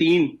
3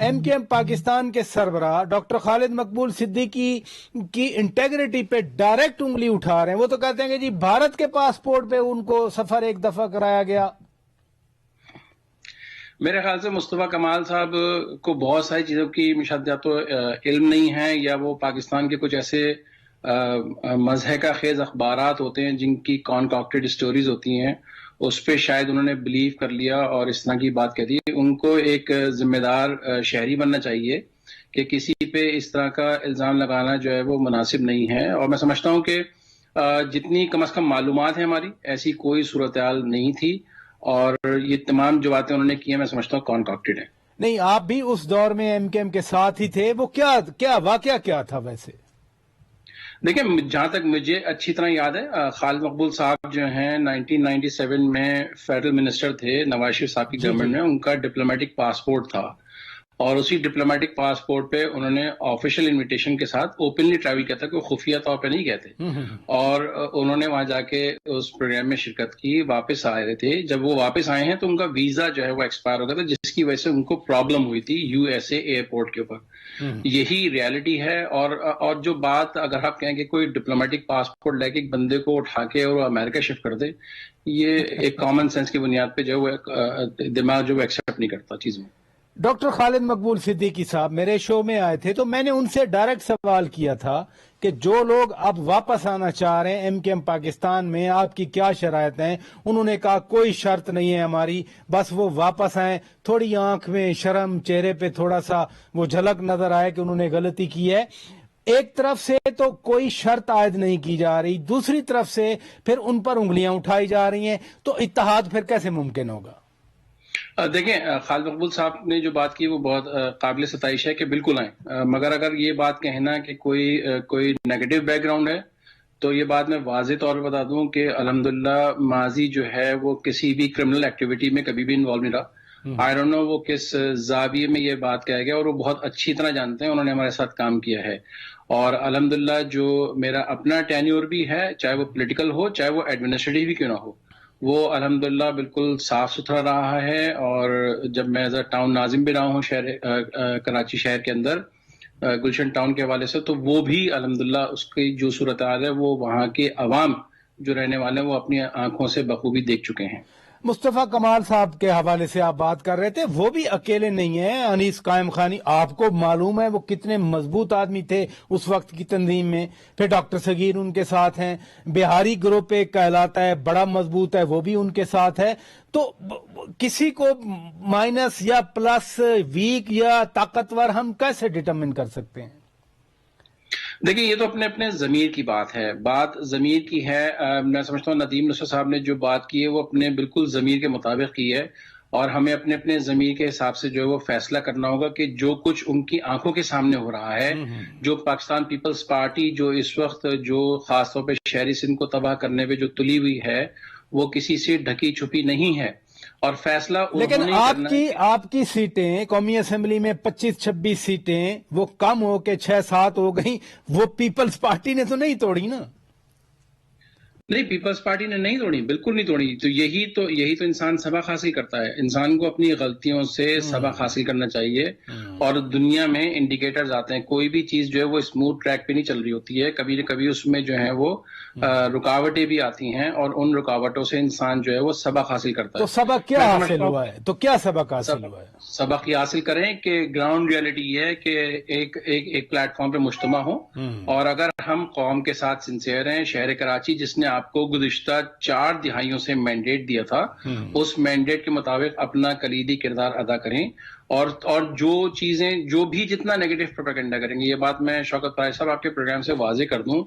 M Q M Pakistan کے سربراہ doctor خالد مقبول صدیقی کی انٹیگریٹی پہ ڈائریکٹ انگلی اٹھا رہے ہیں. وہ تو کہتے ہیں کہ جی بھارت کے پاسپورٹ پہ ان کو سفر ایک دفعہ کرایا گیا. میرے خیال سے مصطفیٰ کمال صاحب کو بہت ساری چیزوں کی شاید یا تو علم نہیں ہے، یا وہ پاکستان کے کچھ ایسے مضحکہ خیز اخبارات ہوتے ہیں جن کی کانکاکٹڈ اسٹوریز ہوتی ہیں، اس پہ شاید انہوں نے بلیو کر لیا اور اس طرح کی بات کہہ دی. ان کو ایک ذمہ دار شہری بننا چاہیے کہ کسی پہ اس طرح کا الزام لگانا جو ہے وہ مناسب نہیں ہے. اور میں سمجھتا ہوں کہ جتنی کم از کم معلومات ہیں ہماری، ایسی کوئی صورتحال نہیں تھی، اور یہ تمام جو باتیں انہوں نے کی ہیں میں سمجھتا ہوں کانکاکٹڈ ہیں. نہیں، آپ بھی اس دور میں ایم کیو ایم کے ساتھ ہی تھے. وہ کیا واقعہ کیا تھا ویسے؟ دیکھیں، جہاں تک مجھے اچھی طرح یاد ہے، خالد مقبول صاحب جو ہیں 1997 میں فیڈرل منسٹر تھے نواز شریف صاحب کی گورنمنٹ میں. ان کا ڈپلومیٹک پاسپورٹ تھا، اور اسی ڈپلومیٹک پاسپورٹ پہ انہوں نے آفیشیل انویٹیشن کے ساتھ اوپنلی ٹریول کیا تھا، کوئی خفیہ طور پہ نہیں کہتے. اور انہوں نے وہاں جا کے اس پروگرام میں شرکت کی، واپس آ رہے تھے. جب وہ واپس آئے ہیں تو ان کا ویزا جو ہے وہ ایکسپائر ہو گیا تھا، جس کی وجہ سے ان کو پرابلم ہوئی تھی یو ایس اے ایئرپورٹ کے اوپر. یہی ریالٹی ہے. اور جو بات اگر آپ کہیں کہ کوئی ڈپلومیٹک پاسپورٹ لے کے ایک بندے کو اٹھا کے اور امریکہ شفٹ کر دے، یہ ایک کامن سینس کی بنیاد پہ جو ہے دماغ جو ایکسیپٹ نہیں کرتا چیز میں. ڈاکٹر خالد مقبول صدیقی صاحب میرے شو میں آئے تھے تو میں نے ان سے ڈائریکٹ سوال کیا تھا کہ جو لوگ اب واپس آنا چاہ رہے ہیں ایم کیو ایم پاکستان میں، آپ کی کیا شرائط ہیں؟ انہوں نے کہا کوئی شرط نہیں ہے ہماری، بس وہ واپس آئیں. تھوڑی آنکھ میں شرم، چہرے پہ تھوڑا سا وہ جھلک نظر آئے کہ انہوں نے غلطی کی ہے. ایک طرف سے تو کوئی شرط عائد نہیں کی جا رہی، دوسری طرف سے پھر ان پر انگلیاں اٹھائی جا رہی ہیں، تو اتحاد پھر کیسے ممکن ہوگا؟ دیکھیں، خالد مقبول صاحب نے جو بات کی وہ بہت قابل ستائش ہے کہ بالکل آئیں. مگر اگر یہ بات کہنا کہ کوئی نیگیٹو بیک گراؤنڈ ہے، تو یہ بات میں واضح طور پر بتا دوں کہ الحمدللہ ماضی جو ہے وہ کسی بھی کرمنل ایکٹیویٹی میں کبھی بھی انوالو نہیں رہا. آئی ڈونٹ نو وہ کس زاویے میں یہ بات کہا گیا، اور وہ بہت اچھی طرح جانتے ہیں، انہوں نے ہمارے ساتھ کام کیا ہے. اور الحمدللہ جو میرا اپنا ٹینیور بھی ہے، چاہے وہ پولیٹیکل ہو چاہے وہ ایڈمنسٹریٹو بھی کیوں نہ ہو، وہ الحمدللہ بالکل صاف ستھرا رہا ہے. اور جب میں ایز اے ٹاؤن ناظم بھی رہا ہوں کراچی شہر کے اندر گلشن ٹاؤن کے حوالے سے، تو وہ بھی الحمدللہ اس کی جو صورتحال ہے وہ وہاں کے عوام جو رہنے والے ہیں وہ اپنی آنکھوں سے بخوبی دیکھ چکے ہیں. مصطفیٰ کمال صاحب کے حوالے سے آپ بات کر رہے تھے، وہ بھی اکیلے نہیں ہیں. انیس قائم خانی آپ کو معلوم ہے وہ کتنے مضبوط آدمی تھے اس وقت کی تنظیم میں. پھر ڈاکٹر صغیر ان کے ساتھ ہیں. بہاری گروپ ایک کہلاتا ہے، بڑا مضبوط ہے، وہ بھی ان کے ساتھ ہے. تو کسی کو مائنس یا پلس، ویک یا طاقتور ہم کیسے ڈٹرمن کر سکتے ہیں؟ دیکھیں، یہ تو اپنے اپنے ضمیر کی بات ہے. بات ضمیر کی ہے. میں سمجھتا ہوں ندیم نصر صاحب نے جو بات کی ہے وہ اپنے بالکل ضمیر کے مطابق کی ہے، اور ہمیں اپنے اپنے ضمیر کے حساب سے جو ہے وہ فیصلہ کرنا ہوگا کہ جو کچھ ان کی آنکھوں کے سامنے ہو رہا ہے، جو پاکستان پیپلز پارٹی جو اس وقت جو خاص طور پہ شہری سندھ کو تباہ کرنے پہ جو تلی ہوئی ہے، وہ کسی سے ڈھکی چھپی نہیں ہے. اور فیصلہ لیکن آپ کی سیٹیں قومی اسمبلی میں 25-26 سیٹیں وہ کم ہو کے 6-7 ہو گئیں، وہ پیپلز پارٹی نے تو نہیں توڑی نا؟ نہیں، پیپلز پارٹی نے نہیں توڑی، بالکل نہیں توڑی. تو یہی تو انسان سبق حاصل کرتا ہے. انسان کو اپنی غلطیوں سے سبق حاصل کرنا چاہیے. اور دنیا میں انڈیکیٹرز آتے ہیں، کوئی بھی چیز جو ہے وہ اسموتھ ٹریک پہ نہیں چل رہی ہوتی ہے، کبھی نہ کبھی اس میں جو ہے وہ رکاوٹیں بھی آتی ہیں، اور ان رکاوٹوں سے انسان جو ہے وہ سبق حاصل کرتا ہے. تو سبق کیا حاصل ہوا ہے؟ تو کیا سبق حاصل ہوا ہے؟ سبق یہ حاصل کریں کہ گراؤنڈ ریالٹی یہ ہے کہ ایک پلیٹ فارم پہ مجتمع ہو، اور اگر ہم قوم کے ساتھ سنسیئر ہیں، شہر کراچی جس نے آپ کو گزشتہ 4 دہائیوں سے مینڈیٹ دیا تھا، اس مینڈیٹ کے مطابق اپنا کلیدی کردار ادا کریں. اور جو چیزیں جو بھی جتنا نیگیٹو پروپیگنڈا کریں گے، یہ بات میں شوکت پرائز صاحب آپ کے پروگرام سے واضح کر دوں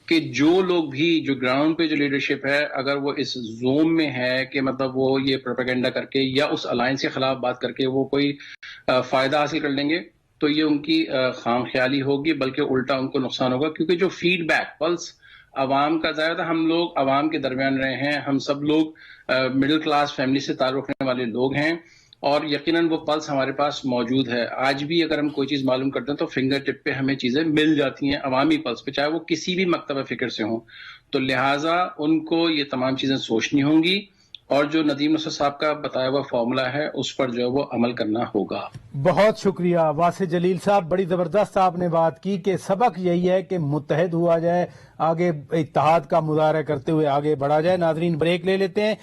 کہ جو لوگ بھی جو گراؤنڈ پہ جو لیڈرشپ ہے، اگر وہ اس زوم میں ہے کہ مطلب وہ یہ پروپیگنڈا کر کے یا اس الائنس کے خلاف بات کر کے وہ کوئی فائدہ حاصل کر لیں گے، تو یہ ان کی خام خیالی ہوگی، بلکہ الٹا ان کو نقصان ہوگا. کیونکہ جو فیڈ بیک پلس عوام کا ظاہر تھا، ہم لوگ عوام کے درمیان رہے ہیں، ہم سب لوگ مڈل کلاس فیملی سے تعلق رکھنے والے لوگ ہیں، اور یقیناً وہ پلس ہمارے پاس موجود ہے. آج بھی اگر ہم کوئی چیز معلوم کرتے ہیں تو فنگر ٹپ پہ ہمیں چیزیں مل جاتی ہیں عوامی پلس پہ، چاہے وہ کسی بھی مکتبہ فکر سے ہوں. تو لہٰذا ان کو یہ تمام چیزیں سوچنی ہوں گی، اور جو ندیم نصرت صاحب کا بتایا ہوا فارمولا ہے اس پر جو ہے وہ عمل کرنا ہوگا. بہت شکریہ واسع جلیل صاحب، بڑی زبردست آپ نے بات کی کہ سبق یہی ہے کہ متحد ہوا جائے، آگے اتحاد کا مظاہرہ کرتے ہوئے آگے بڑھا جائے. ناظرین بریک لے لیتے ہیں.